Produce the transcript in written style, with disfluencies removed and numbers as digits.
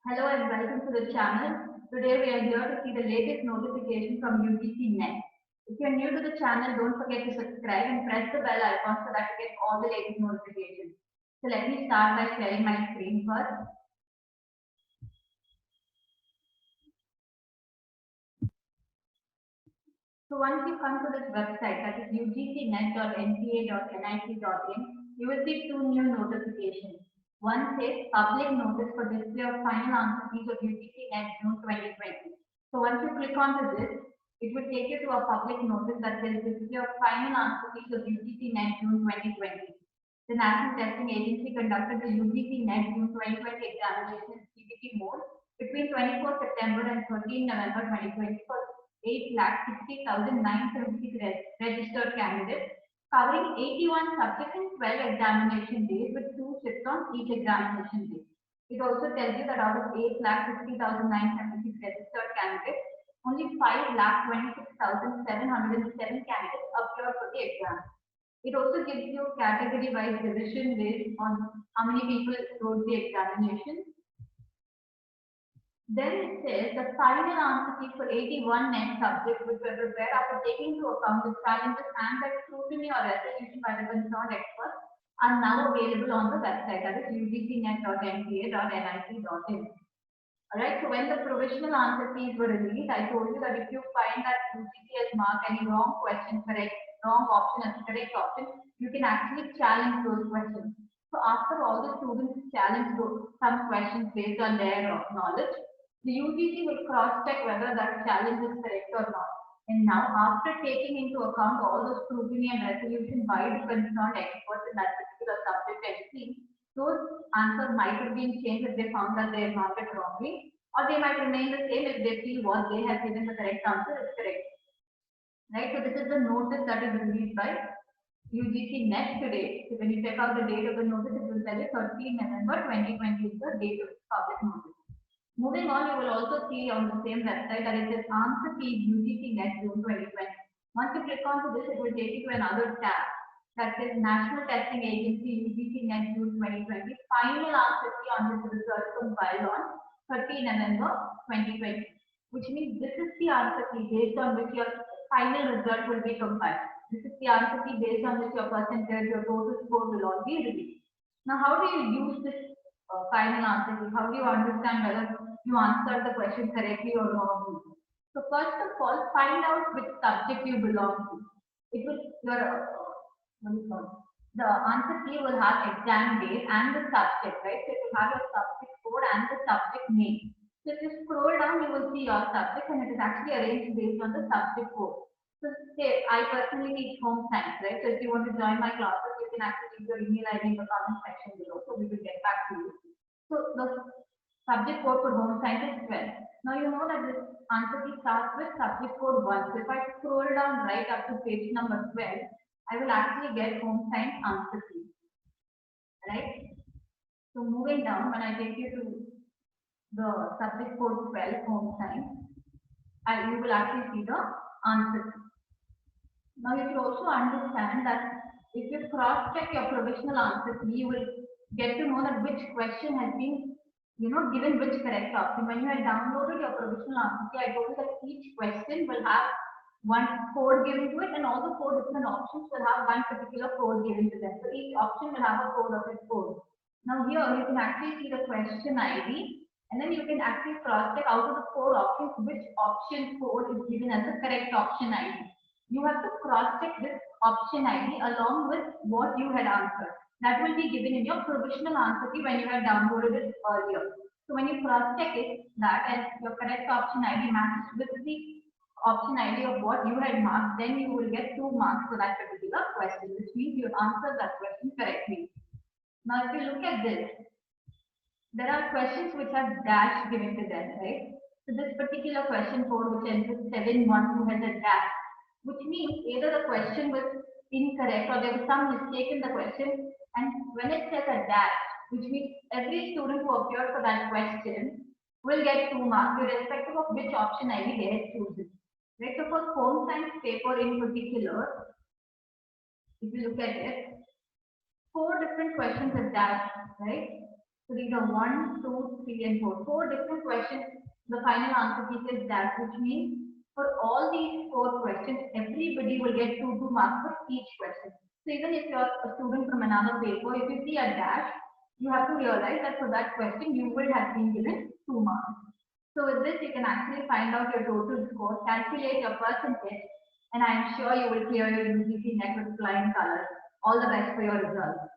Hello and welcome to the channel. Today we are here to see the latest notification from UGC Net. If you are new to the channel, don't forget to subscribe and press the bell icon so that you get all the latest notifications. So let me start by sharing my screen first. So once you come to this website, that is ugcnet.npa.nic.in, you will see two new notifications. One says public notice for display of final answer keys of UGC Net June 2020. So once you click onto this, it will take you to a public notice that says display of final answer keys of UGC Net June 2020. The National Testing Agency conducted the UGC Net June 2020 examination in CBT mode between 24 September and 13 November 2020 for 8,60,976 registered candidates, covering 81 subjects in 12 examination days with 2 shifts on each examination day. It also tells you that out of 8,60,976 registered candidates, only 5,26,707 candidates appeared for the exam. It also gives you category-wise division based on how many people wrote the examination. Then it says the final answer key for 81 net subjects which were prepared after taking into account the challenges and the scrutiny or resolution by the concerned experts are now available on the website, that is ugcnet.npa.nic.in. Alright, so when the provisional answer keys were released, I told you that if you find that UGC has marked any wrong question correct, wrong option as correct option, you can actually challenge those questions. So after all the students challenge some questions based on their knowledge, the UGC will cross-check whether that challenge is correct or not. And now, after taking into account all the scrutiny and resolution by the concerned experts in that particular subject and theme, those answers might have been changed if they found that they marked it wrongly, or they might remain the same if they feel what they have given the correct answer is correct. Right? So this is the notice that is released by UGC Net today. So when you check out the date of the notice, it will tell you 13 November 2020 is the date of public notice. Moving on, you will also see on the same website that it says answer key UGC Net June 2020. Once you click onto this, it will take you to another tab that says National Testing Agency UGC Net June 2020 final answer key on this result compiled on 30 November 2020, which means this is the answer key based on which your final result will be compiled. This is the answer key based on which your percentage, your total score will all be released. Now, how do you use this final answer key? How do you understand whether you answered the question correctly or wrongly? So first of all, find out which subject you belong to. It will the answer key will have exam date and the subject, right? So it will have a subject code and the subject name. So if you scroll down, you will see your subject and it is actually arranged based on the subject code. So say I personally teach home science, right? So if you want to join my classes, you can actually leave your email ID in the comment section below. So we will get back to you. So the subject code for home science is 12. Now you know that this answer key starts with subject code 1. So if I scroll down right up to page number 12, I will actually get home science answer key. Right? So moving down, when I take you to the subject code 12 home science, you will actually see the answer key. Now you should also understand that if you cross-check your provisional answer key, you will get to know that which question has been given which correct option. When you had downloaded your provisional answer key, I told you that each question will have one code given to it and all the 4 different options will have one particular code given to them. So each option will have a code of its code. Now here you can actually see the question ID and then you can actually cross-check out of the 4 options which option code is given as the correct option ID. You have to cross-check this option ID along with what you had answered. That will be given in your provisional answer key when you had downloaded it earlier. So when you cross-check it, that and your correct option ID matches with the option ID of what you had marked, then you will get 2 marks for that particular question, which means you answered that question correctly. Now if you look at this, there are questions which have dash given to them, right? So this particular question code which ends with 712 has a dash, which means either the question was incorrect or there was some mistake in the question. And when it says a dash, which means every student who appeared for that question will get 2 marks, irrespective of which option ID they had chosen. Right? So for home science paper in particular, if you look at it, 4 different questions are dashed, right? So these are 1, 2, 3, and 4. 4 different questions. The final answer key is that, which means for all these 4 questions, everybody will get 2 marks for each question. So even if you're a student from another paper, if you see a dash, you have to realize that for that question, you will have been given 2 marks. So with this, you can actually find out your total score, calculate your percentage, and I am sure you will clear your UGC net with flying colors. All the best for your results.